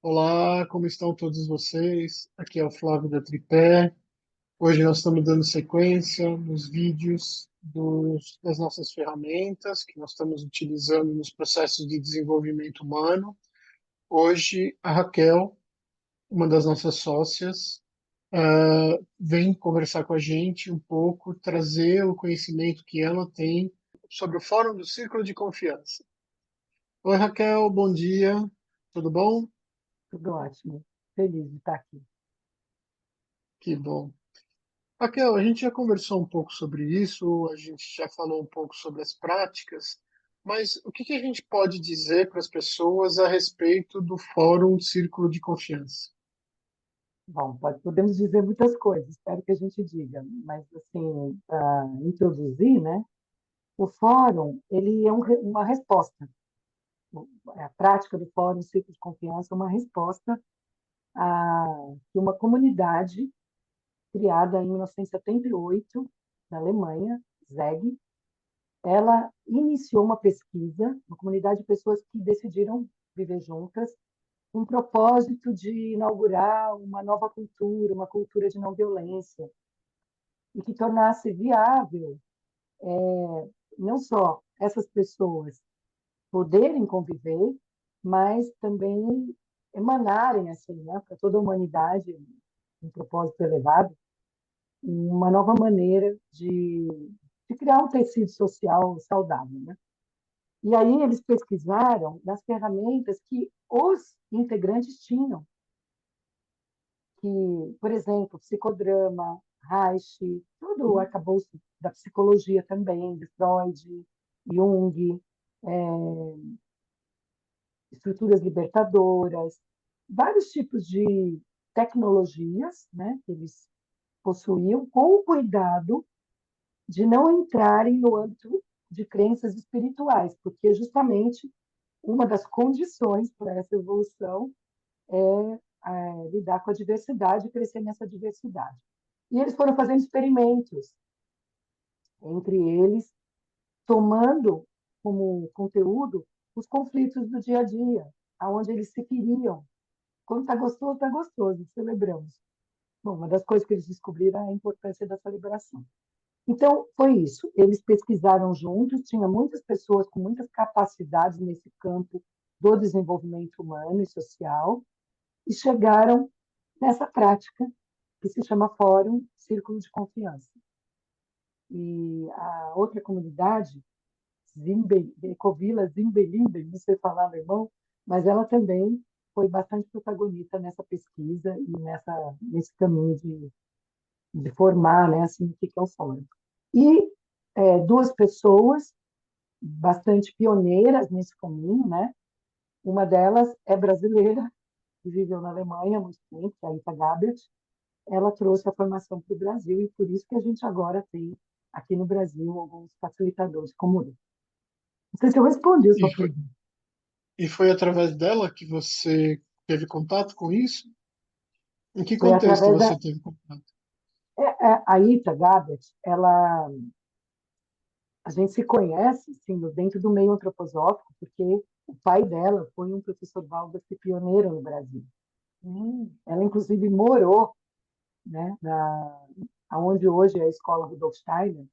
Olá, como estão todos vocês? Aqui é o Flávio da Tripé. Hoje nós estamos dando sequência nos vídeos das nossas ferramentas que nós estamos utilizando nos processos de desenvolvimento humano. Hoje, a Raquel, uma das nossas sócias, vem conversar com a gente um pouco, trazer o conhecimento que ela tem sobre o Fórum do Círculo de Confiança. Oi, Raquel, bom dia, tudo bom? Tudo ótimo. Feliz de estar aqui. Que bom. Raquel, a gente já conversou um pouco sobre isso, a gente já falou um pouco sobre as práticas, mas o que que a gente pode dizer para as pessoas a respeito do Fórum Círculo de Confiança? Bom, podemos dizer muitas coisas, espero que a gente diga, mas assim, para introduzir, né? O fórum, ele é uma resposta. A prática do fórum Ciclo de Confiança é uma resposta a que uma comunidade criada em 1978 na Alemanha, ZEG, ela iniciou uma pesquisa, uma comunidade de pessoas que decidiram viver juntas um propósito de inaugurar uma nova cultura, uma cultura de não violência, e que tornasse viável não só essas pessoas poderem conviver, mas também emanarem assim, né, para toda a humanidade, um propósito elevado, uma nova maneira de criar um tecido social saudável, né? E aí eles pesquisaram nas ferramentas que os integrantes tinham que, por exemplo, psicodrama, Reich, todo o arcabouço da psicologia também, de Freud, Jung, estruturas libertadoras, vários tipos de tecnologias, né, que eles possuíam, com o cuidado de não entrarem no âmbito de crenças espirituais, porque justamente uma das condições para essa evolução lidar com a diversidade e crescer nessa diversidade. E eles foram fazendo experimentos, entre eles, tomando como conteúdo os conflitos do dia a dia, aonde eles se feriam. Quando está gostoso, celebramos. Bom, uma das coisas que eles descobriram é a importância da celebração. Então, foi isso. Eles pesquisaram juntos, tinha muitas pessoas com muitas capacidades nesse campo do desenvolvimento humano e social, e chegaram nessa prática que se chama Fórum Círculo de Confiança. E a outra comunidade, Ecovila Zimbelinden, não sei falar alemão, mas ela também foi bastante protagonista nessa pesquisa e nesse caminho de formar, né, assim, o que é o fórum. E duas pessoas bastante pioneiras nesse caminho, né? Uma delas é brasileira, que viveu na Alemanha há muito tempo, que é a Ita Gabert. Ela trouxe a formação para o Brasil e por isso que a gente agora tem aqui no Brasil alguns facilitadores como ele. Não sei se eu respondi a E sua foi, pergunta. e foi através dela que você teve contato com isso? Em que Foi contexto através você teve contato? a Ita Gabet, ela a gente se conhece assim, dentro do meio antroposófico, porque o pai dela foi um professor Waldorf pioneiro no Brasil. Ela, inclusive, morou, né, onde hoje é a escola Rudolf Steiner,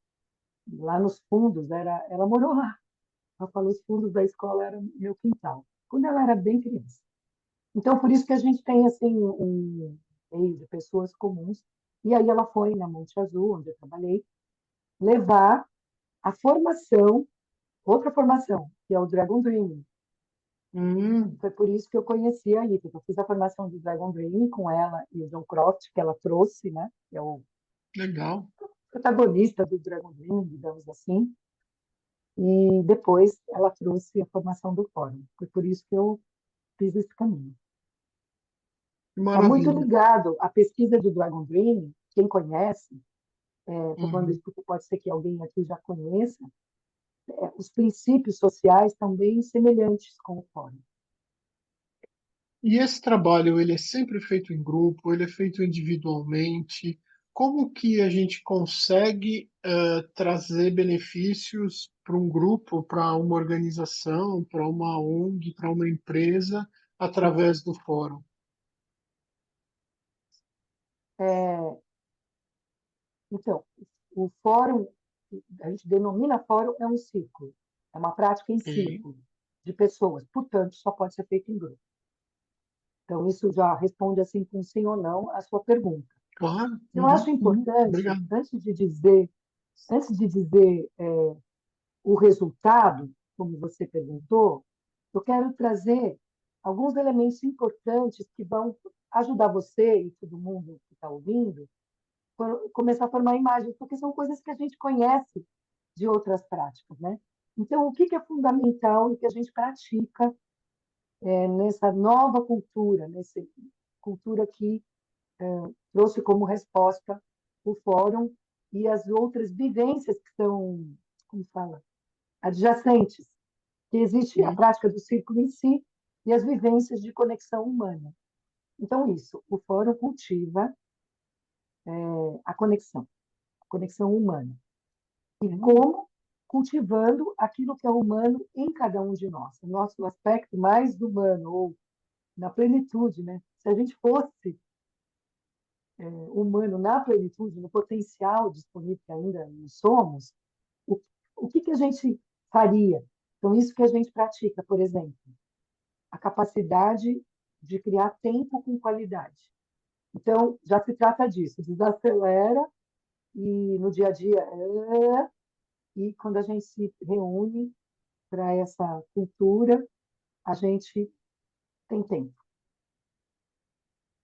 lá nos fundos, ela morou lá. Ela falou, os fundos da escola eram meu quintal, quando ela era bem criança. Então, por isso que a gente tem assim um meio de pessoas comuns. E aí ela foi na Monte Azul, onde eu trabalhei, levar a formação, outra formação, que é o Dragon Dreaming. Hum, Foi por isso que eu conheci a Rita. Eu fiz a formação do Dragon Dreaming com ela e o John Croft, que ela trouxe, né? Que é o legal. protagonista do Dragon Dreaming, digamos assim. E depois ela trouxe a formação do fórum. Foi por isso que eu fiz esse caminho. Que Está muito maravilha. ligado à pesquisa do Dragon Dreaming. Quem conhece, estou falando Uhum. isso porque pode ser que alguém aqui já conheça, os princípios sociais estão bem semelhantes com o fórum. E esse trabalho, ele é sempre feito em grupo, ele é feito individualmente? Como que a gente consegue trazer benefícios para um grupo, para uma organização, para uma ONG, para uma empresa, através do fórum? É, então, o fórum, a gente denomina fórum, é um círculo, é uma prática em Ok. círculo de pessoas, portanto, só pode ser feito em grupo. Então, isso já responde assim com sim ou não a sua pergunta. Claro. Eu acho importante, Obrigado. antes de dizer o resultado, como você perguntou, eu quero trazer alguns elementos importantes que vão ajudar você e todo mundo que está ouvindo começar a formar imagens, porque são coisas que a gente conhece de outras práticas, né? Então, o que é fundamental e que a gente pratica nessa nova cultura, nessa cultura que trouxe como resposta o fórum e as outras vivências que são, como fala, adjacentes, que existe a Sim. prática do círculo em si e as vivências de conexão humana. Então, isso, o fórum cultiva a conexão humana. E como cultivando aquilo que é humano em cada um de nós, o nosso aspecto mais humano, ou na plenitude, né? Se a gente fosse humano na plenitude, no potencial disponível que ainda não somos, o, o que a gente faria? Então, isso que a gente pratica, por exemplo, a capacidade de criar tempo com qualidade. Então, já se trata disso, desacelera e no dia a dia e quando a gente se reúne para essa cultura, a gente tem tempo.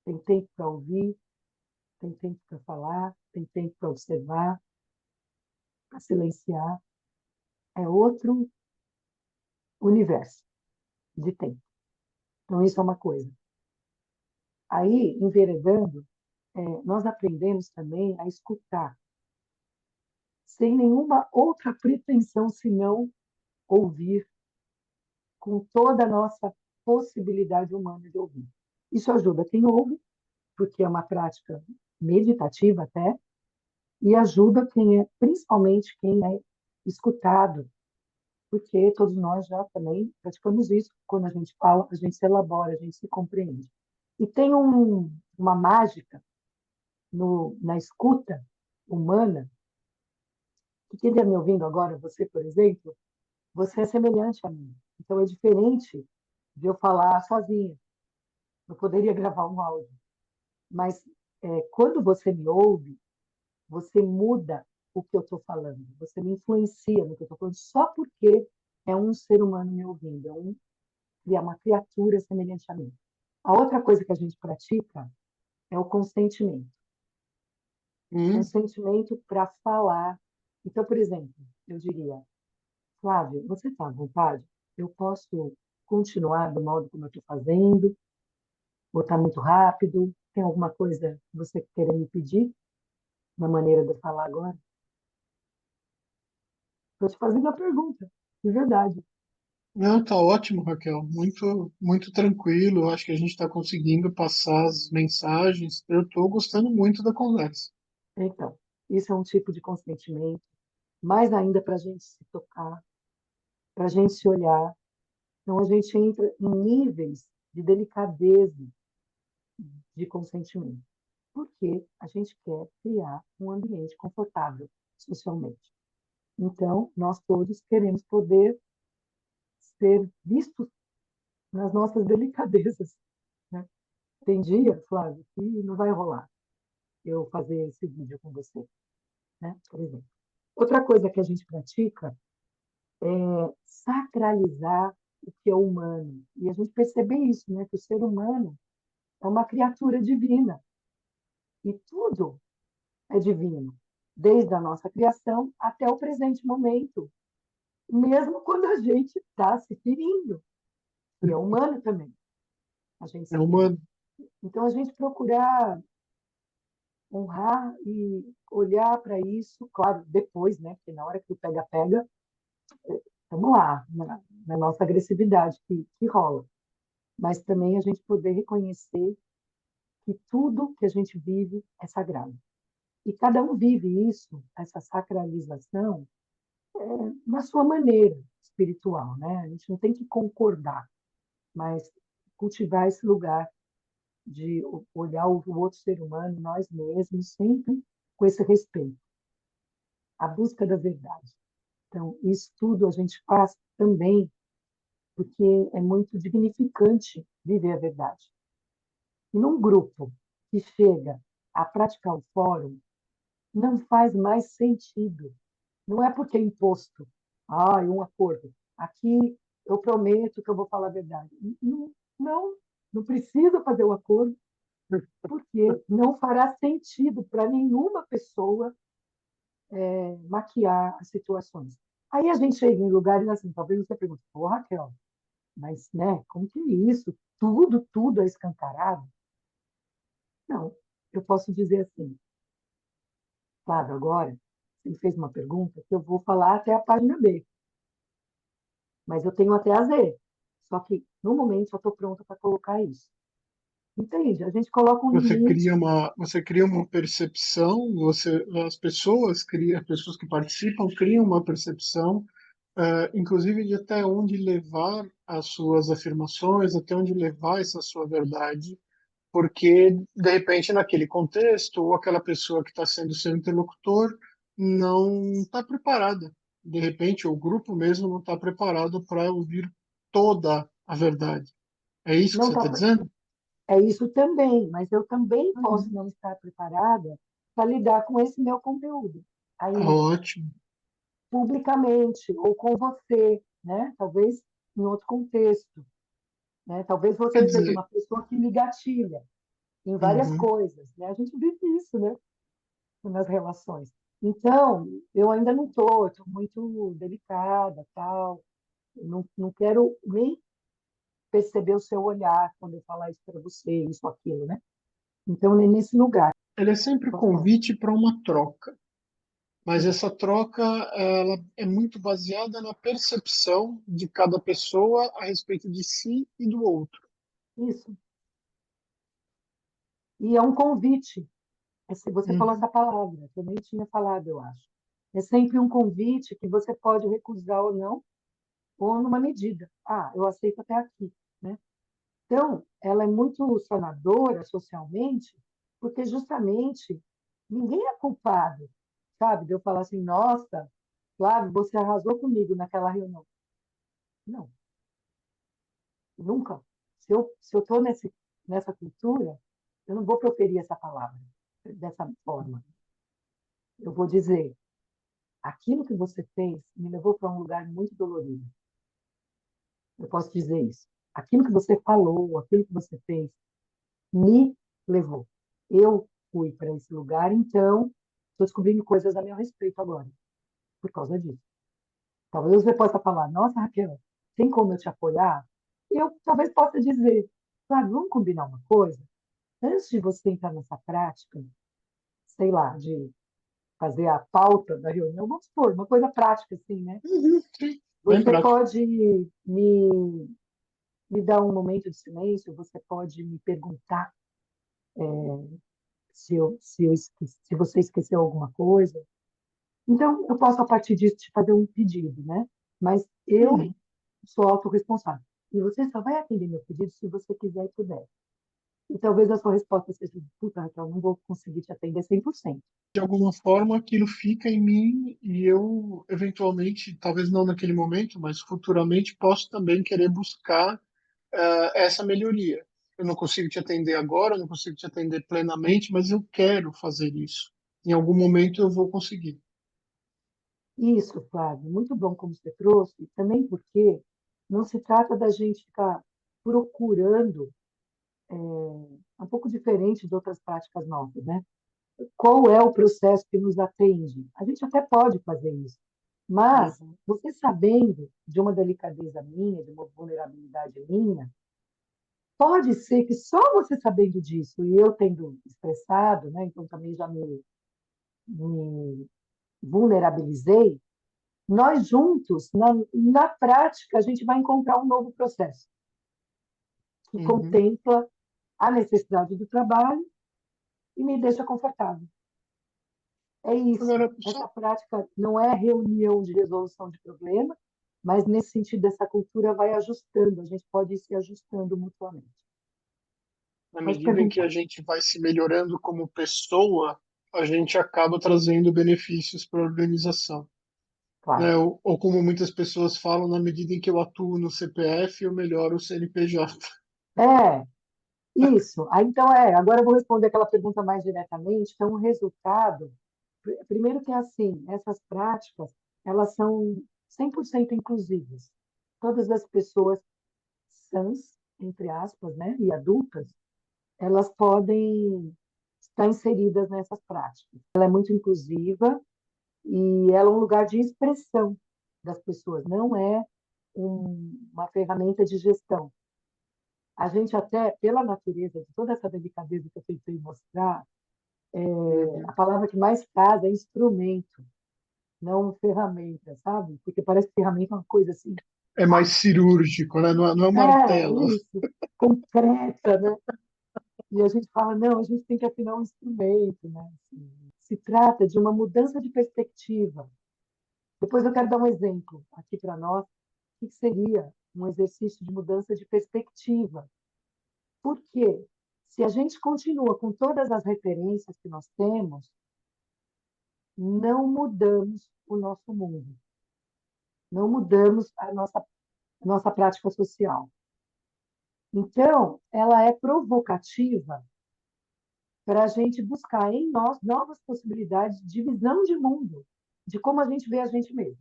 Tem tempo para ouvir, tem tempo para falar, tem tempo para observar, para silenciar. É outro universo de tempo. Então, isso é uma coisa. Aí, enveredando, nós aprendemos também a escutar, sem nenhuma outra pretensão senão ouvir com toda a nossa possibilidade humana de ouvir. Isso ajuda quem ouve, porque é uma prática meditativa até, e ajuda quem é, principalmente quem é escutado, porque todos nós já também praticamos isso. Quando a gente fala, a gente se elabora, a gente se compreende. E tem uma mágica na escuta humana, que quem está me ouvindo agora, você, por exemplo, você é semelhante a mim. Então é diferente de eu falar sozinha. Eu poderia gravar um áudio, mas quando você me ouve, você muda o que eu estou falando, você me influencia no que eu estou falando, só porque é um ser humano me ouvindo, é uma criatura semelhante a mim. A outra coisa que a gente pratica é o consentimento. Hum. Consentimento para falar. Então, por exemplo, eu diria, Flávio, você está à vontade? Eu posso continuar do modo como eu estou fazendo? Ou está muito rápido? Tem alguma coisa que você querer me pedir? Uma maneira de eu falar agora? Estou te fazendo a pergunta, de verdade. Não, tá ótimo, Raquel. Muito tranquilo. Eu acho que a gente está conseguindo passar as mensagens. Eu estou gostando muito da conversa. Então, isso é um tipo de consentimento, mais ainda para a gente se tocar, para a gente se olhar. Então, a gente entra em níveis de delicadeza de consentimento, porque a gente quer criar um ambiente confortável socialmente. Então, nós todos queremos poder ser vistos nas nossas delicadezas, né? Tem dia, Flávio, que não vai rolar eu fazer esse vídeo com você, né? Por exemplo. Outra coisa que a gente pratica é sacralizar o que é humano. E a gente percebe isso, né? Que o ser humano é uma criatura divina. E tudo é divino, desde a nossa criação até o presente momento, mesmo quando a gente está se ferindo. E é humano também, a gente É se ferir. uma. Então, a gente procurar honrar e olhar para isso, claro, depois, né? Porque na hora que o pega-pega, vamos lá, na nossa agressividade que rola. Mas também a gente poder reconhecer que tudo que a gente vive é sagrado. E cada um vive isso, essa sacralização, na sua maneira espiritual, né? A gente não tem que concordar, mas cultivar esse lugar de olhar o outro ser humano, nós mesmos, sempre com esse respeito, a busca da verdade. Então, isso tudo a gente faz também porque é muito dignificante viver a verdade. E num grupo que chega a praticar o fórum, não faz mais sentido. Não é porque é imposto. Um acordo. Aqui eu prometo que eu vou falar a verdade. Não, não, não precisa fazer o acordo, porque não fará sentido para nenhuma pessoa maquiar as situações. Aí a gente chega em lugares assim, talvez você pergunte, pô, Raquel, mas né, como que é isso? Tudo é escancarado? Não, eu posso dizer assim, Flávio, agora, você me fez uma pergunta que eu vou falar até a página B, mas eu tenho até a Z. Só que, no momento, eu estou pronta para colocar isso. Entende? A gente coloca um limite. Você cria uma percepção, as pessoas que participam criam uma percepção, inclusive de até onde levar as suas afirmações, até onde levar essa sua verdade, porque de repente naquele contexto ou aquela pessoa que está sendo seu interlocutor não está preparada. De repente o grupo mesmo não está preparado para ouvir toda a verdade. É isso que Não você está tá, dizendo? é isso também, mas eu também posso Uhum. não estar preparada para lidar com esse meu conteúdo. Aí, Ótimo. publicamente, ou com você, né? Talvez em outro contexto. Né? Talvez Quer você seja dizer, uma pessoa que me gatilha em várias uhum. coisas. Né? A gente vive isso, né? Nas relações. Então, eu ainda não estou muito delicada, tal. Não quero nem perceber o seu olhar quando eu falar isso para você, isso, aquilo, né? Então, nem nesse lugar. Ele é sempre o Posso falar? convite para uma troca, mas Sim, essa troca ela é muito baseada na percepção de cada pessoa a respeito de si e do outro. isso. E é um convite. Se você falou Uhum. essa palavra, que eu nem tinha falado, eu acho. É sempre um convite que você pode recusar ou não, ou numa medida. Eu aceito até aqui, né? Então, ela é muito sanadora socialmente, porque justamente ninguém é culpado, sabe? De eu falar assim, nossa, Flávio, você arrasou comigo naquela reunião. Não, nunca. Se eu estou nessa cultura, eu não vou proferir essa palavra dessa forma. Eu vou dizer, aquilo que você fez me levou para um lugar muito dolorido. Eu posso dizer isso. Aquilo que você falou, aquilo que você fez, me levou. Eu fui para esse lugar, então estou descobrindo coisas a meu respeito agora, por causa disso. Talvez você possa falar, nossa, Raquel, tem como eu te apoiar? Eu talvez possa dizer, sabe, vamos combinar uma coisa? Antes de você entrar nessa prática, sei lá, de fazer a pauta da reunião, vamos supor, uma coisa prática assim, né? Uhum, sim, bem Você prático. pode me dar um momento de silêncio, você pode me perguntar se você esqueceu alguma coisa. Então, eu posso, a partir disso, te fazer um pedido, né? Mas eu Uhum. sou autorresponsável. E você só vai atender meu pedido se você quiser e puder. E talvez a sua resposta seja, puta, Raquel, não vou conseguir te atender 100%. De alguma forma, aquilo fica em mim e eu, eventualmente, talvez não naquele momento, mas futuramente, posso também querer buscar essa melhoria. Eu não consigo te atender agora, eu não consigo te atender plenamente, mas eu quero fazer isso. Em algum momento eu vou conseguir. Isso, Flávio, muito bom como você trouxe, também porque não se trata da gente ficar procurando, um pouco diferente de outras práticas nossas, né? Qual é o processo que nos atende? A gente até pode fazer isso, mas Uhum. você sabendo de uma delicadeza minha, de uma vulnerabilidade minha, pode ser que só você sabendo disso e eu tendo expressado, né? Então também já me vulnerabilizei, nós juntos, na prática, a gente vai encontrar um novo processo que Uhum. contempla a necessidade do trabalho e me deixa confortável. É isso. Agora, Essa só prática não é reunião de resolução de problema, mas nesse sentido, essa cultura vai ajustando, a gente pode ir se ajustando mutuamente. Na Pode medida em que a perguntar, gente vai se melhorando como pessoa, a gente acaba trazendo benefícios para a organização. Né? claro. Ou como muitas pessoas falam, na medida em que eu atuo no CPF, eu melhoro o CNPJ. É, isso. Aí, então, agora eu vou responder aquela pergunta mais diretamente. Então, o resultado, primeiro que é assim, essas práticas, elas são 100% inclusivas. Todas as pessoas sãs, entre aspas, né, e adultas, elas podem estar inseridas nessas práticas. Ela é muito inclusiva e ela é um lugar de expressão das pessoas, não é uma ferramenta de gestão. A gente até, pela natureza de toda essa delicadeza que eu tentei mostrar, a Uhum. palavra que mais casa é instrumento, não ferramenta, sabe? Porque parece que ferramenta é uma coisa assim, É mais cirúrgico, né? Não é um martelo. isso, concreta, né? E a gente fala, não, a gente tem que afinar um instrumento, né? Assim, se trata de uma mudança de perspectiva. Depois eu quero dar um exemplo aqui para nós, o que seria um exercício de mudança de perspectiva. Por quê? Se a gente continua com todas as referências que nós temos, não mudamos o nosso mundo, não mudamos a nossa prática social. Então, ela é provocativa para a gente buscar em nós novas possibilidades de visão de mundo, de como a gente vê a gente mesmo.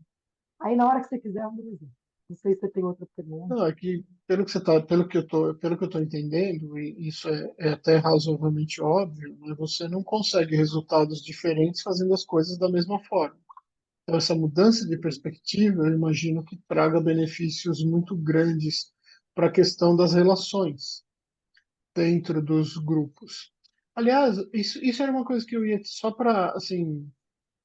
Aí, na hora que você quiser, eu vou dizer. Não sei se você tem outra pergunta. Não, é que pelo que eu tô entendendo, e isso é até razoavelmente óbvio, né? Você não consegue resultados diferentes fazendo as coisas da mesma forma. Então, essa mudança de perspectiva, eu imagino que traga benefícios muito grandes para a questão das relações dentro dos grupos. Aliás, isso era uma coisa que eu ia só para, assim,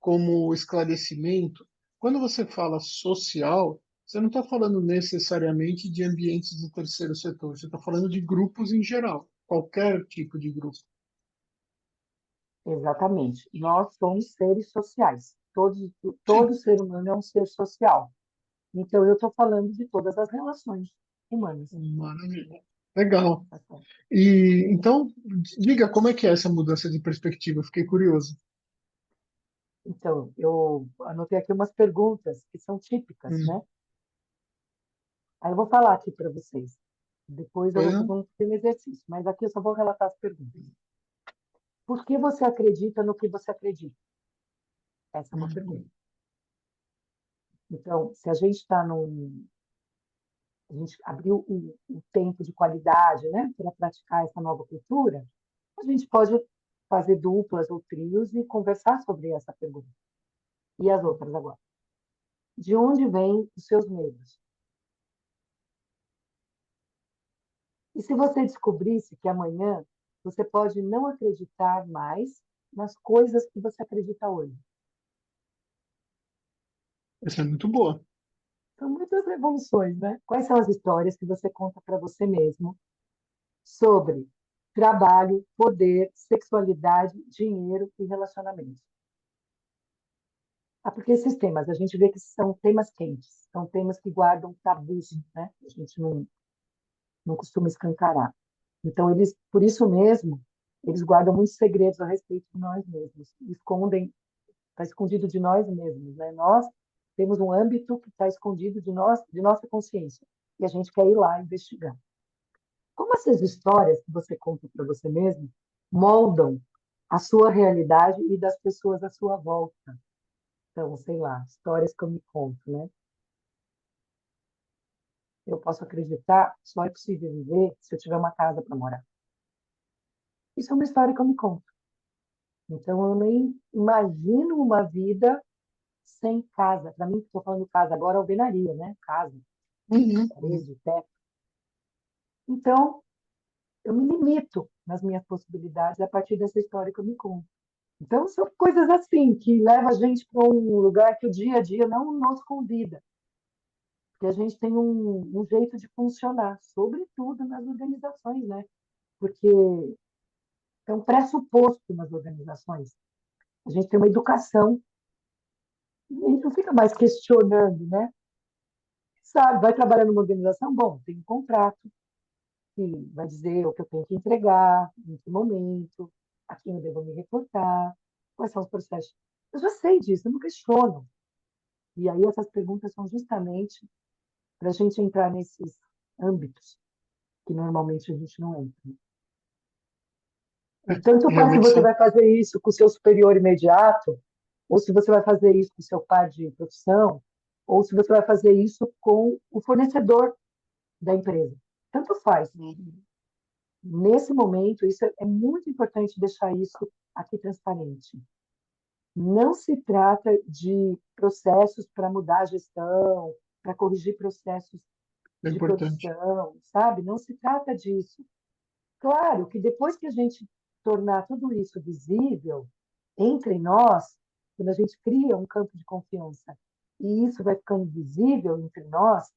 como esclarecimento. Quando você fala social, você não está falando necessariamente de ambientes do terceiro setor, você está falando de grupos em geral, qualquer tipo de grupo. Exatamente. Nós somos seres sociais. Todo Sim, ser humano é um ser social. Então, eu estou falando de todas as relações humanas. maravilha. Legal. Tá certo? E então, diga como é que é essa mudança de perspectiva, eu fiquei curioso. Então, eu anotei aqui umas perguntas que são típicas, né? Hum, Aí eu vou falar aqui para vocês. Depois eu vou é, fazer um pequeno exercício, mas aqui eu só vou relatar as perguntas. Por que você acredita no que você acredita? Essa é uma pergunta. hum, Então, se a gente está a gente abriu o tempo de qualidade, né, para praticar essa nova cultura, a gente pode fazer duplas ou trios e conversar sobre essa pergunta. E as outras agora? De onde vêm os seus medos? E se você descobrisse que amanhã você pode não acreditar mais nas coisas que você acredita hoje? essa é muito boa. São muitas revoluções, né? Quais são as histórias que você conta para você mesmo sobre trabalho, poder, sexualidade, dinheiro e relacionamento? Ah, porque esses temas, a gente vê que são temas quentes, são temas que guardam tabus, né? A gente não costuma escancarar. Então, por isso mesmo, eles guardam muitos segredos a respeito de nós mesmos, escondem, está escondido de nós mesmos, né? Nós temos um âmbito que está escondido de nossa consciência, e a gente quer ir lá investigar. Como essas histórias que você conta para você mesmo moldam a sua realidade e das pessoas à sua volta? Então, sei lá, histórias que eu me conto, né? Eu posso acreditar, só é possível viver se eu tiver uma casa para morar. Isso é uma história que eu me conto. Então, eu nem imagino uma vida sem casa. Para mim, que estou falando casa agora, é alvenaria, né? Casa, Uhum, uhum. parede, teto. Então, eu me limito nas minhas possibilidades a partir dessa história que eu me conto. Então, são coisas assim que levam a gente para um lugar que o dia a dia não nos convida. Porque a gente tem um jeito de funcionar, sobretudo nas organizações, né? Porque é um pressuposto nas organizações. A gente tem uma educação, a gente não fica mais questionando, né? sabe, vai trabalhar numa organização, bom, tem um contrato que vai dizer o que eu tenho que entregar, em que momento, a quem eu devo me reportar, quais são os processos. Eu já sei disso, eu não questiono. E aí essas perguntas são justamente para a gente entrar nesses âmbitos que normalmente a gente não entra. E tanto faz se Realmente você são. vai fazer isso com o seu superior imediato, ou se você vai fazer isso com o seu par de profissão, ou se você vai fazer isso com o fornecedor da empresa. Tanto faz. Nesse momento, isso é muito importante deixar isso aqui transparente. Não se trata de processos para mudar a gestão, para corrigir processos É de importante. produção, sabe? Não se trata disso. Claro que depois que a gente tornar tudo isso visível entre nós, quando a gente cria um campo de confiança e isso vai ficando visível entre nós,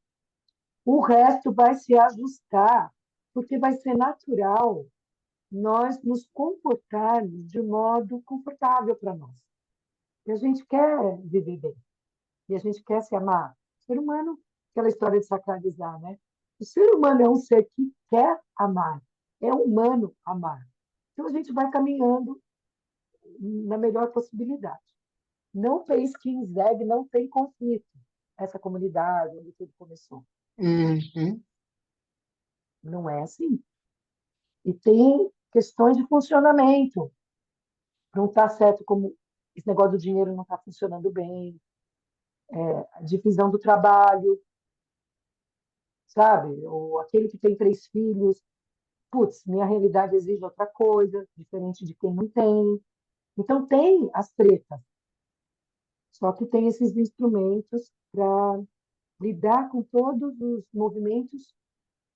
o resto vai se ajustar, porque vai ser natural nós nos comportarmos de modo confortável para nós. E a gente quer viver bem, e a gente quer se amar. O ser humano, aquela história de sacralizar, né? O ser humano é um ser que quer amar, é humano amar. Então a gente vai caminhando na melhor possibilidade. Não fez que em Zeg não tem conflito, essa comunidade onde tudo começou. Uhum. Não é assim. E tem questões de funcionamento. Não está certo como esse negócio do dinheiro não está funcionando bem, a divisão do trabalho, sabe? Ou aquele que tem 3 filhos, putz, minha realidade exige outra coisa, diferente de quem não tem. Então tem as tretas, só que tem esses instrumentos para lidar com todos os movimentos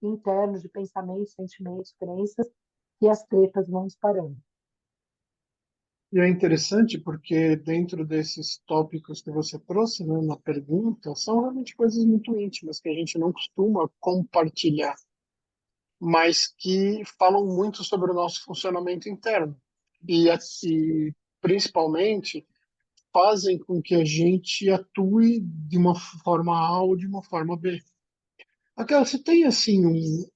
internos de pensamentos, sentimentos, crenças, que as tretas vão disparando. E é interessante porque dentro desses tópicos que você trouxe, né, na pergunta, são realmente coisas muito íntimas que a gente não costuma compartilhar, mas que falam muito sobre o nosso funcionamento interno e principalmente fazem com que a gente atue de uma forma A ou de uma forma B. Aquela, você tem assim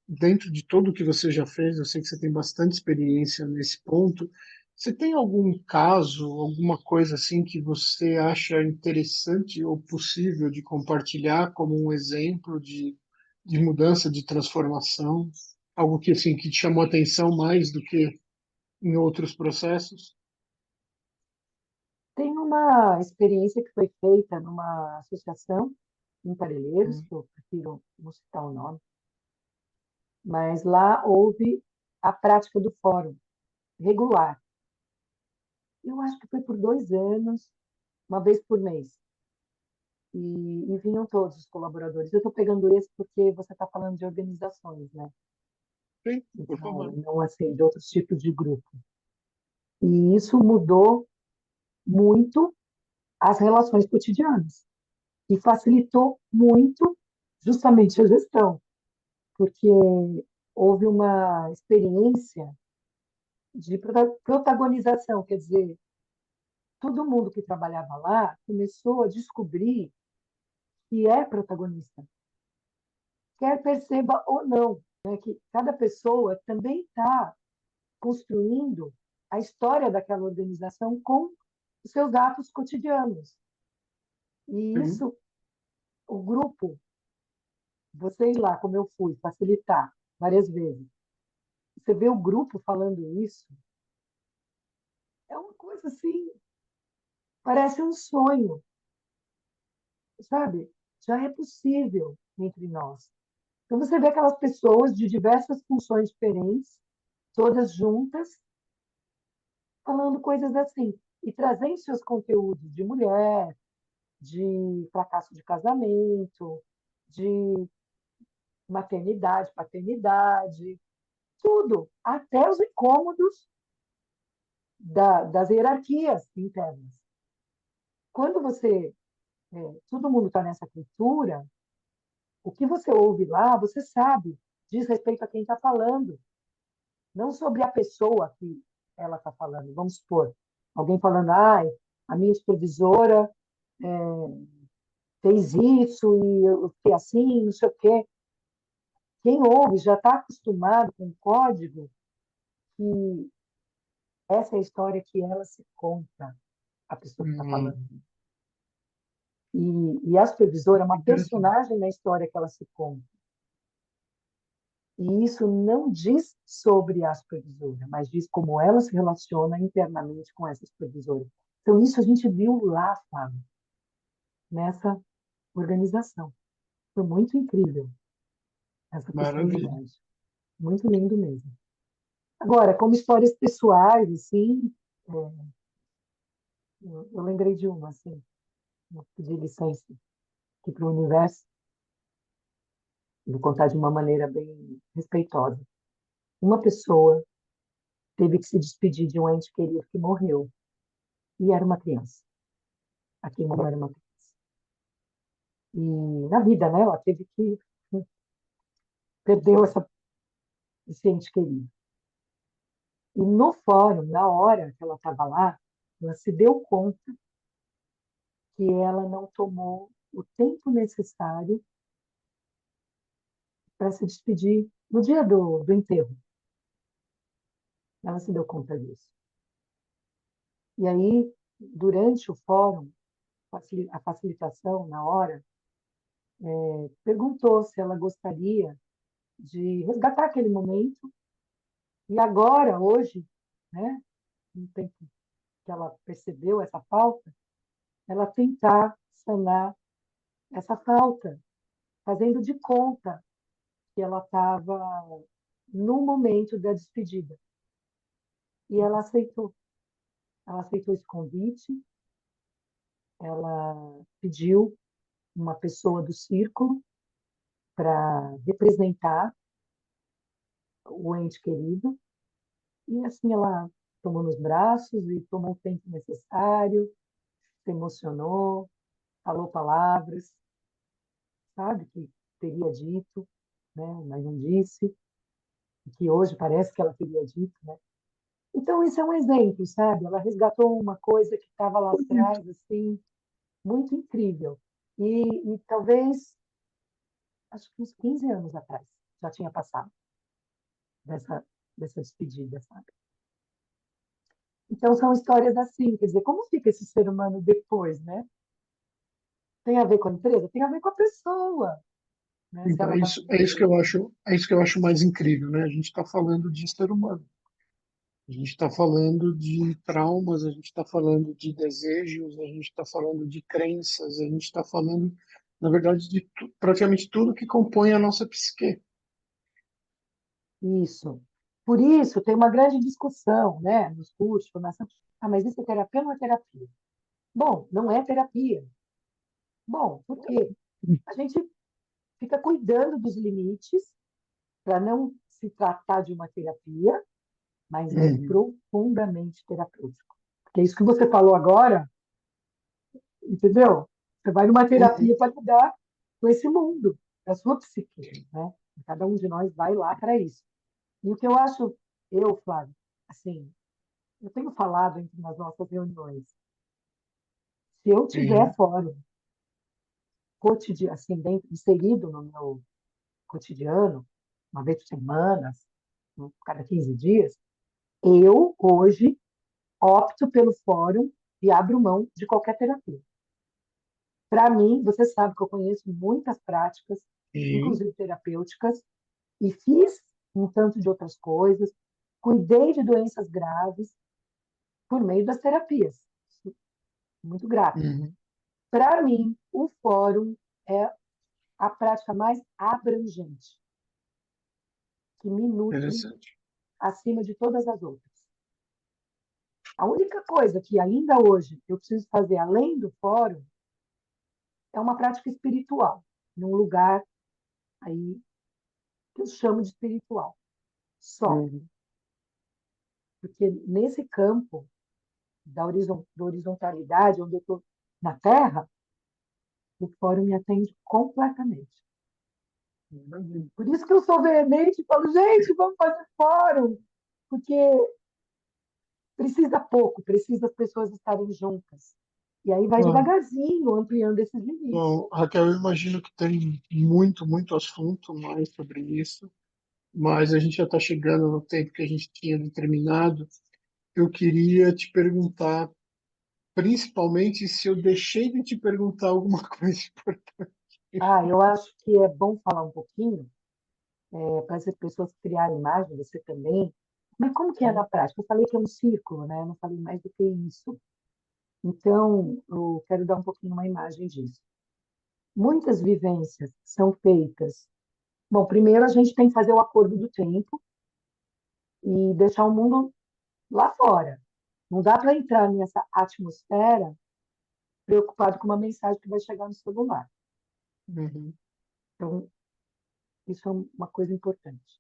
dentro de tudo que você já fez, eu sei que você tem bastante experiência nesse ponto. Você tem algum caso, alguma coisa assim que você acha interessante ou possível de compartilhar como um exemplo de mudança, de transformação? Algo que assim que te chamou atenção mais do que em outros processos? Tem uma experiência que foi feita numa associação em Parelheiros, Hum. que eu prefiro não citar o nome, mas lá houve a prática do fórum regular. Eu acho que foi por 2 anos, uma vez por mês. E vinham todos os colaboradores. Eu estou pegando esse porque você está falando de organizações, né? Sim, por Então, favor. não assim, de outros tipos de grupo. E isso mudou muito as relações cotidianas e facilitou muito justamente a gestão, porque houve uma experiência de protagonização, quer dizer, todo mundo que trabalhava lá começou a descobrir que é protagonista, quer perceba ou não, né, que cada pessoa também está construindo a história daquela organização com os seus atos cotidianos. E Sim. isso, o grupo, você ir lá, como eu fui, facilitar várias vezes, você vê o grupo falando isso, é uma coisa assim, parece um sonho, sabe? Já é possível entre nós. Então você vê aquelas pessoas de diversas funções diferentes, todas juntas, falando coisas assim, e trazendo seus conteúdos de mulher, de fracasso de casamento, de maternidade, paternidade, tudo, até os incômodos das hierarquias internas. Quando todo mundo está nessa cultura, o que você ouve lá, você sabe, diz respeito a quem está falando, não sobre a pessoa que ela está falando. Vamos supor, alguém falando, ai, a minha supervisora fez isso e eu fiquei assim, não sei o quê. Quem ouve já está acostumado com o código que essa é a história que ela se conta, a pessoa que está falando. E a supervisora é uma Interessante. personagem na história que ela se conta. E isso não diz sobre a supervisora, mas diz como ela se relaciona internamente com essa supervisora. Então, isso a gente viu lá, Fábio, nessa organização. Foi muito incrível essa Maravilha. possibilidade. Muito lindo mesmo. Agora, como histórias pessoais, assim, eu lembrei de uma, assim, vou pedir licença aqui para o universo, vou contar de uma maneira bem respeitosa. Uma pessoa teve que se despedir de um ente querido que morreu, e era uma criança. A quem morreu era uma criança. E na vida, né, ela teve que perdeu esse ente querido. E no fórum, na hora que ela estava lá, ela se deu conta que ela não tomou o tempo necessário para se despedir no dia do enterro. Ela se deu conta disso. E aí, durante o fórum, a facilitação, na hora, perguntou se ela gostaria de resgatar aquele momento e agora, hoje, né, no tempo que ela percebeu essa falta, ela tentar sanar essa falta, fazendo de conta que ela estava no momento da despedida. E ela aceitou. Ela aceitou esse convite, ela pediu uma pessoa do círculo para representar o ente querido, e assim ela tomou nos braços e tomou o tempo necessário, se emocionou, falou palavras, sabe, que teria dito, né, mas não disse, e que hoje parece que ela teria dito, né? Então, isso é um exemplo, sabe? Ela resgatou uma coisa que estava lá atrás, assim, muito incrível. E talvez, acho que uns 15 anos atrás, já tinha passado dessa, dessa despedida, sabe? Então, são histórias assim, quer dizer, como fica esse ser humano depois, né? Tem a ver com a empresa? Tem a ver com a pessoa, né? Se Então, ela vai é isso que viver. eu acho, é isso que eu acho mais incrível, né? A gente está falando de ser humano. A gente está falando de traumas, a gente está falando de desejos, a gente está falando de crenças, a gente está falando, na verdade, de praticamente tudo que compõe a nossa psique. Isso. Por isso, tem uma grande discussão, né, nos cursos de formação. Ah, mas isso é terapia ou não é terapia? Bom, não é terapia. Bom, por quê? A gente fica cuidando dos limites para não se tratar de uma terapia, mas é Uhum. profundamente terapêutico. Porque é isso que você falou agora, entendeu? Você vai numa Uhum. terapia para lidar com esse mundo, da sua psique, né? Cada um de nós vai lá para isso. E o que eu acho, Flávio, assim, eu tenho falado entre nas nossas reuniões, se eu tiver Sim. fórum cotidiano, assim, dentro, inserido no meu cotidiano, uma vez por semana, cada 15 dias, eu, hoje, opto pelo fórum e abro mão de qualquer terapia. Para mim, você sabe que eu conheço muitas práticas, Sim. inclusive terapêuticas, e fiz um tanto de outras coisas, cuidei de doenças graves por meio das terapias. Muito grata. Uhum. Para mim, o fórum é a prática mais abrangente, que me nutre Interessante. acima de todas as outras. A única coisa que ainda hoje eu preciso fazer além do fórum é uma prática espiritual, num lugar aí que eu chamo de espiritual, só. Uhum. Porque nesse campo da horizontalidade, onde eu estou na Terra, o fórum me atende completamente. Maravilha. Por isso que eu sou veemente e falo, gente, vamos fazer fórum, porque precisa pouco, precisa as pessoas estarem juntas. E aí vai Ah, devagarzinho ampliando esses limites. bom, Raquel, eu imagino que tem muito, muito assunto mais sobre isso, mas a gente já está chegando no tempo que a gente tinha determinado. Eu queria te perguntar, principalmente se eu deixei de te perguntar alguma coisa importante. Ah, eu acho que é bom falar um pouquinho, para as pessoas criarem imagem, você também. Mas como que é na prática? Eu falei que é um círculo, né? Eu não falei mais do que isso. Então, eu quero dar um pouquinho uma imagem disso. Muitas vivências são feitas. Bom, primeiro a gente tem que fazer o acordo do tempo e deixar o mundo lá fora. Não dá para entrar nessa atmosfera preocupado com uma mensagem que vai chegar no celular. Uhum. Então, isso é uma coisa importante.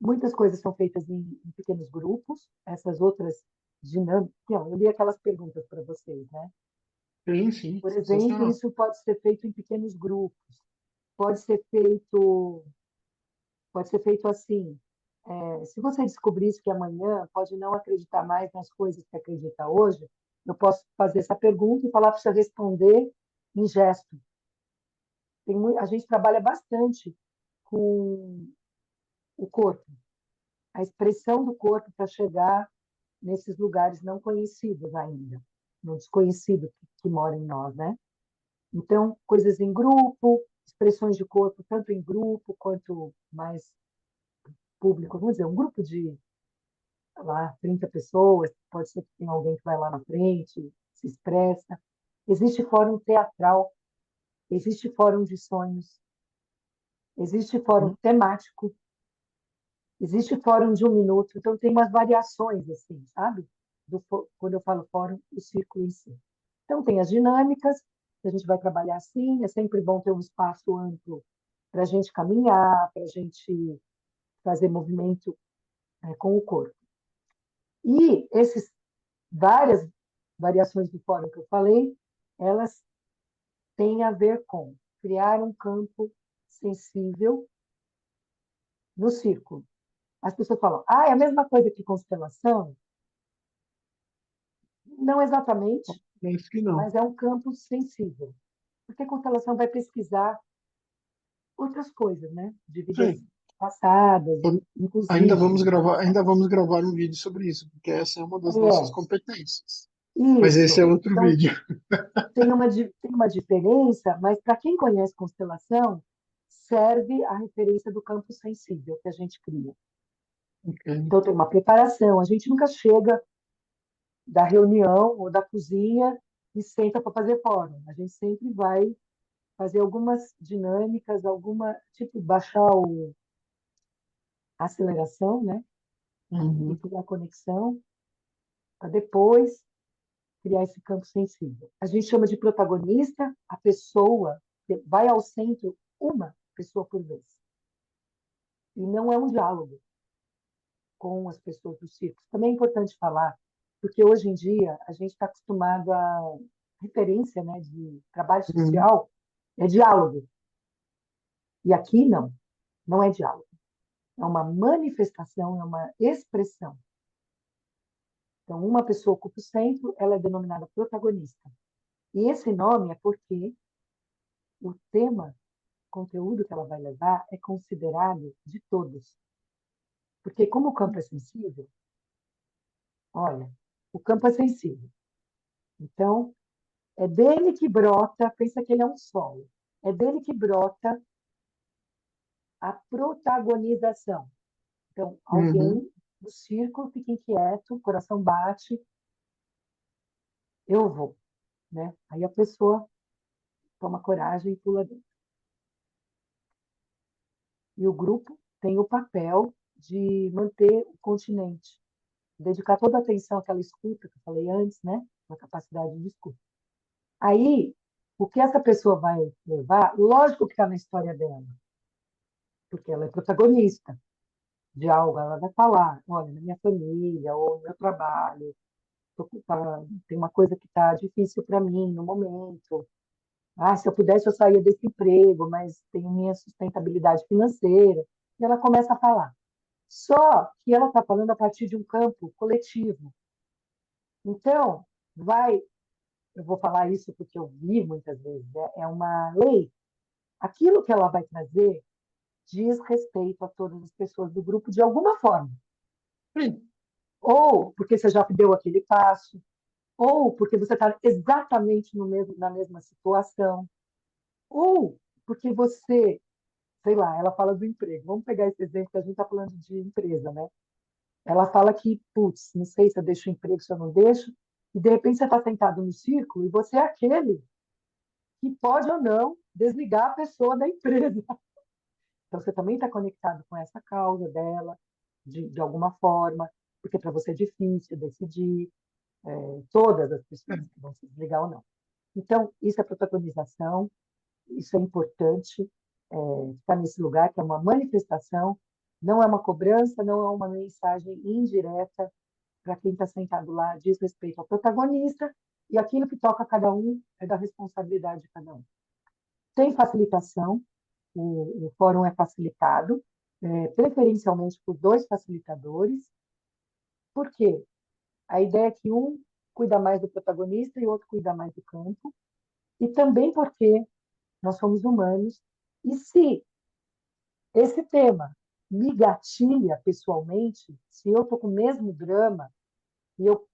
Muitas coisas são feitas em pequenos grupos, essas outras dinâmicas. Não, eu li aquelas perguntas para vocês, né? Sim, sim, Por exemplo, sensacional. isso pode ser feito em pequenos grupos, pode ser feito assim. Se você descobrisse que amanhã pode não acreditar mais nas coisas que acredita hoje, eu posso fazer essa pergunta e falar para você responder em gesto. A gente trabalha bastante com o corpo, a expressão do corpo para chegar nesses lugares não conhecidos ainda, no desconhecido que mora em nós, né? Então, coisas em grupo, expressões de corpo, tanto em grupo quanto mais público, vamos dizer, um grupo de, sei lá, 30 pessoas, pode ser que tenha alguém que vai lá na frente, se expressa. Existe fórum teatral, existe fórum de sonhos, existe fórum Uhum. temático, existe fórum de 1 minuto, então tem umas variações, assim, sabe? Quando eu falo fórum, o círculo em si. Então, tem as dinâmicas, que a gente vai trabalhar assim, é sempre bom ter um espaço amplo para a gente caminhar, para a gente fazer movimento, com o corpo. E essas várias variações do fórum que eu falei, elas têm a ver com criar um campo sensível no círculo. As pessoas falam, é a mesma coisa que constelação? Não exatamente, Penso que não. mas é um campo sensível. Porque a constelação vai pesquisar outras coisas, né? De vidas Sim. passadas, Então, inclusive. ainda vamos gravar um vídeo sobre isso, porque essa é uma das nossas É, competências. Mas esse é isso. outro Então, vídeo. tem uma diferença, mas para quem conhece constelação, serve a referência do campo sensível que a gente cria. Ok. Então, tem uma preparação. A gente nunca chega da reunião ou da cozinha e senta para fazer fórum. A gente sempre vai fazer algumas dinâmicas, tipo, baixar a aceleração, né? E Uhum. criar conexão, para depois criar esse campo sensível. A gente chama de protagonista a pessoa que vai ao centro uma pessoa por vez. E não é um diálogo com as pessoas do círculo. Também é importante falar, porque hoje em dia a gente está acostumado a referência, né, de trabalho Uhum. social é diálogo. E aqui não é diálogo. É uma manifestação, é uma expressão. Então, uma pessoa ocupa o centro, ela é denominada protagonista. E esse nome é porque o tema, o conteúdo que ela vai levar é considerado de todos. Porque como o campo é sensível, olha, o campo é sensível. Então, é dele que brota, pensa que ele é um sol. É dele que brota a protagonização. Então, Uhum. alguém do círculo fica inquieto, o coração bate, eu vou, né? Aí a pessoa toma coragem e pula dentro. E o grupo tem o papel de manter o continente, dedicar toda a atenção àquela escuta que eu falei antes, né? Na capacidade de escuta. Aí, o que essa pessoa vai levar, lógico que está na história dela, porque ela é protagonista de algo, ela vai falar, olha, na minha família ou no meu trabalho, tem uma coisa que está difícil para mim no momento. Se eu pudesse, eu saía desse emprego, mas tenho minha sustentabilidade financeira. E ela começa a falar. Só que ela está falando a partir de um campo coletivo. Então, vai eu vou falar isso porque eu vi muitas vezes, é uma lei. Aquilo que ela vai trazer diz respeito a todas as pessoas do grupo de alguma forma. Sim. Ou porque você já deu aquele passo, ou porque você está exatamente no mesmo, na mesma situação, ou porque você, sei lá, ela fala do emprego. Vamos pegar esse exemplo que a gente está falando de empresa, né? Ela fala que, putz, não sei se eu deixo o emprego, se eu não deixo, e de repente você está sentado no círculo e você é aquele que pode ou não desligar a pessoa da empresa. Então você também está conectado com essa causa dela, de alguma forma, porque para você é difícil decidir, todas as pessoas que vão se desligar ou não. Então, isso é protagonização, isso é importante, estar nesse lugar, que é uma manifestação, não é uma cobrança, não é uma mensagem indireta para quem está sentado lá, diz respeito ao protagonista, e aquilo que toca a cada um é da responsabilidade de cada um. Tem facilitação, o fórum é facilitado, preferencialmente por dois facilitadores, por quê? A ideia é que um cuida mais do protagonista e o outro cuida mais do campo, e também porque nós somos humanos, e se esse tema me gatilha pessoalmente, se eu estou com o mesmo drama, e eu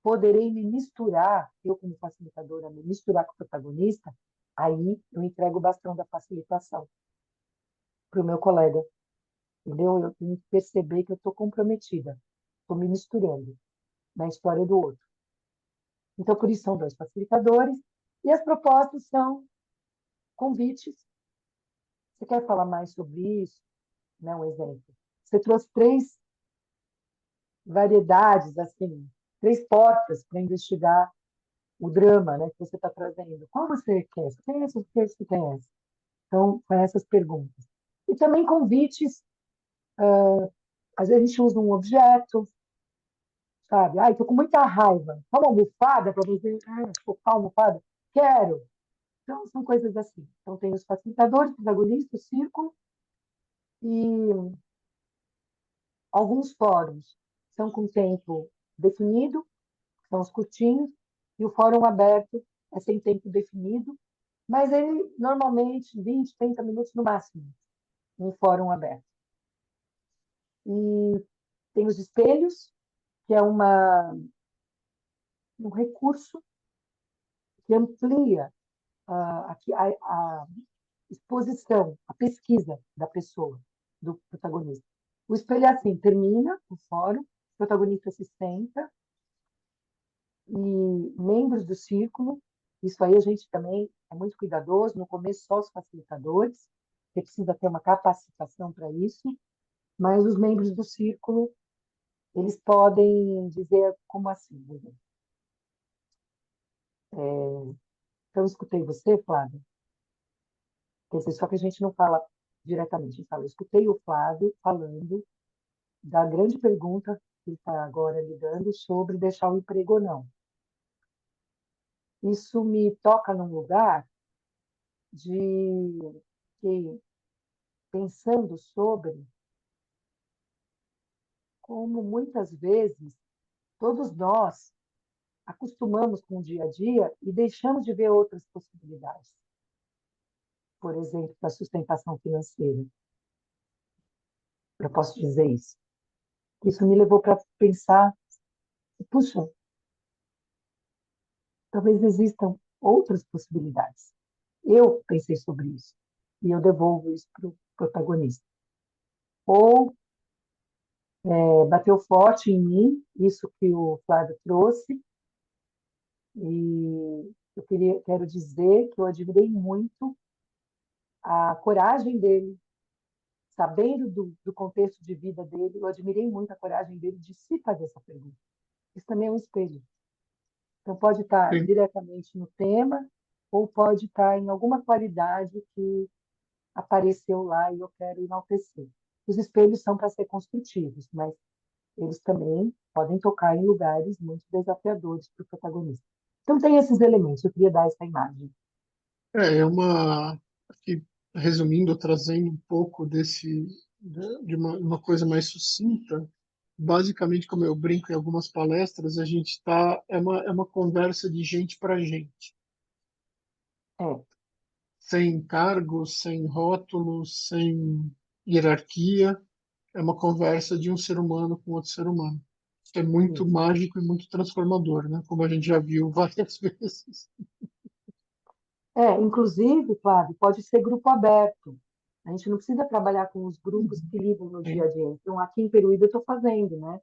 poderei me misturar, eu como facilitadora, me misturar com o protagonista, aí eu entrego o bastão da facilitação para o meu colega, entendeu? Eu tenho que perceber que eu estou comprometida, estou me misturando na história do outro. Então, por isso, são dois facilitadores, e as propostas são convites. Você quer falar mais sobre isso? Né, um exemplo. Você trouxe três variedades, assim, três portas para investigar o drama, né, que você está trazendo. Qual você quer? Você tem essa, você quer essa, você tem essa? Então, com essas perguntas. E também convites, às vezes a gente usa um objeto, sabe? Ai, tô com muita raiva. Quer uma almofada para você focar a almofada? Quero. Então, são coisas assim. Então, tem os facilitadores, protagonistas, o círculo, e alguns fóruns são com tempo definido, são os curtinhos, e o fórum aberto é sem tempo definido, mas ele normalmente 20, 30 minutos no máximo, um fórum aberto. E tem os espelhos, que é um recurso que amplia a exposição, a pesquisa da pessoa, do protagonista. O espelho é assim, termina o fórum, o protagonista se senta e membros do círculo, isso aí a gente também é muito cuidadoso, no começo só os facilitadores, que precisa ter uma capacitação para isso, mas os membros do círculo, eles podem dizer como assim, por exemplo. Então, eu escutei você, Flávio, quer dizer, só que a gente não fala diretamente, a gente fala, eu escutei o Flávio falando da grande pergunta que ele está agora lidando sobre deixar o emprego ou não. Isso me toca num lugar de que, pensando sobre como muitas vezes todos nós acostumamos com o dia a dia e deixamos de ver outras possibilidades. Por exemplo, da sustentação financeira. Eu posso dizer isso. Isso me levou para pensar, puxa, talvez existam outras possibilidades. Eu pensei sobre isso e eu devolvo isso para o protagonista. Ou bateu forte em mim, isso que o Flávio trouxe, e quero dizer que eu admirei muito a coragem dele, sabendo do contexto de vida dele, eu admirei muito a coragem dele de se fazer essa pergunta. Isso também é um espelho. Então, pode estar Sim. diretamente no tema, ou pode estar em alguma qualidade que apareceu lá e eu quero enaltecer. Os espelhos são para ser construtivos, mas eles também podem tocar em lugares muito desafiadores para o protagonista. Então, tem esses elementos, eu queria dar essa imagem. É uma, aqui, resumindo, trazendo um pouco desse, uma coisa mais sucinta, basicamente, como eu brinco em algumas palestras, a gente está, é uma conversa de gente para gente, É, sem cargos, sem rótulos, sem hierarquia, é uma conversa de um ser humano com outro ser humano. Isso é muito isso. mágico e muito transformador, né? Como a gente já viu várias vezes. Inclusive, Flávio, pode ser grupo aberto. A gente não precisa trabalhar com os grupos que lidam no dia a Sim, dia. Então, aqui em Peruíbe eu estou fazendo, né?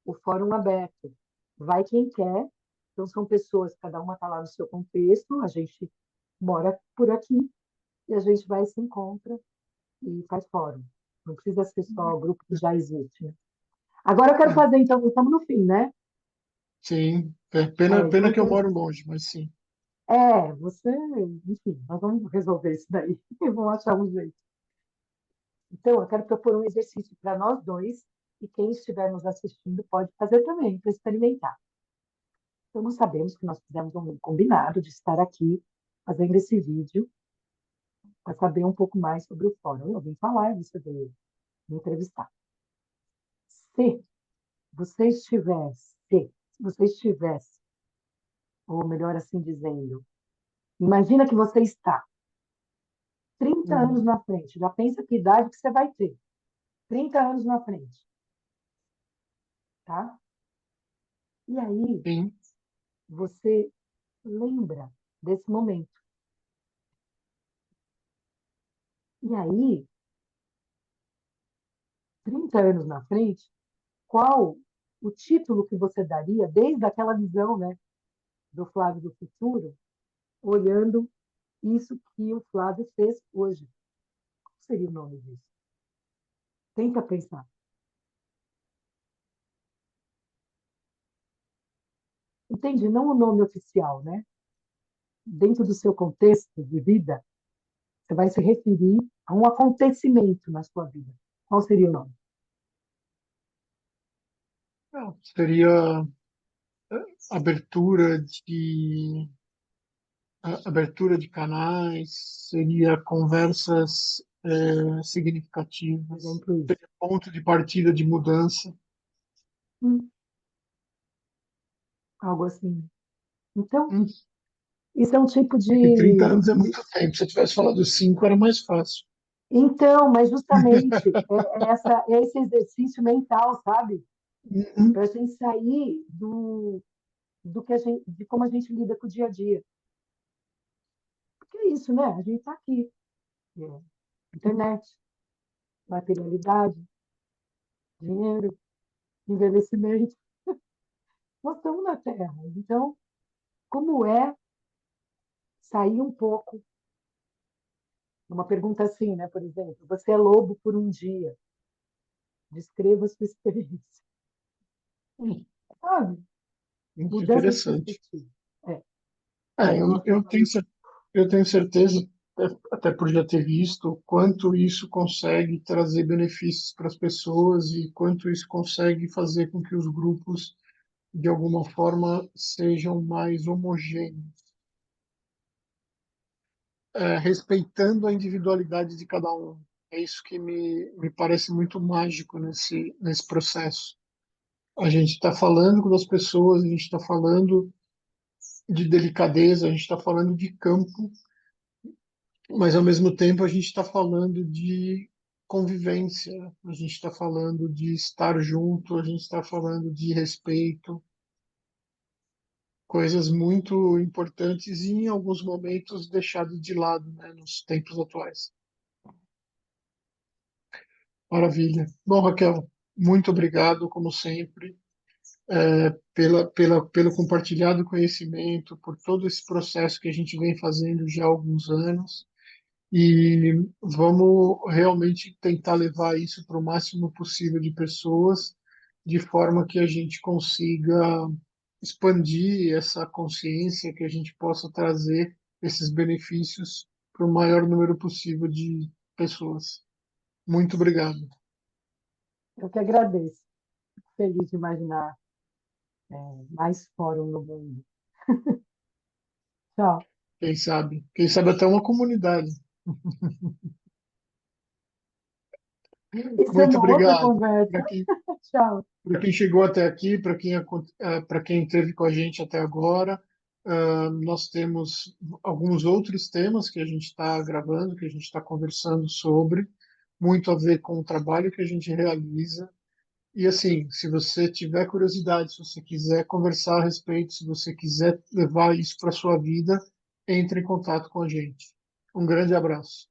O fórum aberto. Vai quem quer. Então, são pessoas, cada uma está lá no seu contexto, a gente mora por aqui e a gente vai e se encontra e faz fórum. Não precisa ser só o grupo que já existe, né? Agora eu quero é, fazer, então, estamos no fim, né? sim. É, pena Então, que eu moro longe, mas sim. você, enfim, nós vamos resolver isso daí e vamos achar um jeito. Então, eu quero propor um exercício para nós dois e quem estiver nos assistindo pode fazer também, para experimentar. Então, nós sabemos que nós fizemos um combinado de estar aqui fazendo esse vídeo para saber um pouco mais sobre o fórum. Eu vim falar e você veio me entrevistar. Se se você estivesse, ou melhor assim dizendo, imagina que você está 30 anos Uhum. na frente, já pensa que idade que você vai ter. 30 anos na frente, tá? E aí, Sim, você lembra desse momento. E aí, 30 anos na frente, qual o título que você daria desde aquela visão, né, do Flávio do futuro, olhando isso que o Flávio fez hoje? Qual seria o nome disso? Tenta pensar. Entende? Não o nome oficial, né? Dentro do seu contexto de vida, você vai se referir a um acontecimento na sua vida. Qual seria o nome? não, seria abertura de abertura de canais, seria conversas Por significativas, exemplo, isso. seria ponto de partida de mudança. Hum, algo assim. Então, Hum, isso é um tipo é que 30 de. anos é muito tempo. Se eu tivesse falado 5 era mais fácil. Então, mas justamente é esse exercício mental, sabe? Uhum. Para a gente sair do que a gente, de como a gente lida com o dia a dia. Porque é isso, né? A gente está aqui. É, internet, materialidade, dinheiro, envelhecimento. Nós estamos na Terra. Então, como é sair um pouco? Uma pergunta assim, né? Por exemplo, você é lobo por um dia. Descreva a sua experiência. Hum, Sabe? muito Mudança de interessante. perspectiva. É, É, eu gosto de fazer. eu tenho certeza, até por já ter visto, o quanto isso consegue trazer benefícios para as pessoas e quanto isso consegue fazer com que os grupos, de alguma forma, sejam mais homogêneos, respeitando a individualidade de cada um. É isso que me parece muito mágico nesse processo. A gente está falando com as pessoas, a gente está falando de delicadeza, a gente está falando de campo, mas ao mesmo tempo a gente está falando de convivência, a gente está falando de estar junto, a gente está falando de respeito, coisas muito importantes e em alguns momentos deixadas de lado, né, nos tempos atuais. Maravilha. Bom, Raquel, muito obrigado, como sempre, pelo compartilhado conhecimento, por todo esse processo que a gente vem fazendo já há alguns anos. E vamos realmente tentar levar isso para o máximo possível de pessoas, de forma que a gente consiga expandir essa consciência, que a gente possa trazer esses benefícios para o maior número possível de pessoas. Muito obrigado. Eu que agradeço. Feliz de imaginar mais fórum no mundo. Tchau. Quem sabe até uma comunidade. Isso é Muito uma outra obrigado. conversa. Para quem, Tchau. para quem chegou até aqui, para quem esteve com a gente até agora, nós temos alguns outros temas que a gente está gravando, que a gente está conversando sobre, muito a ver com o trabalho que a gente realiza. E assim, se você tiver curiosidade, se você quiser conversar a respeito, se você quiser levar isso para sua vida, entre em contato com a gente. Um grande abraço.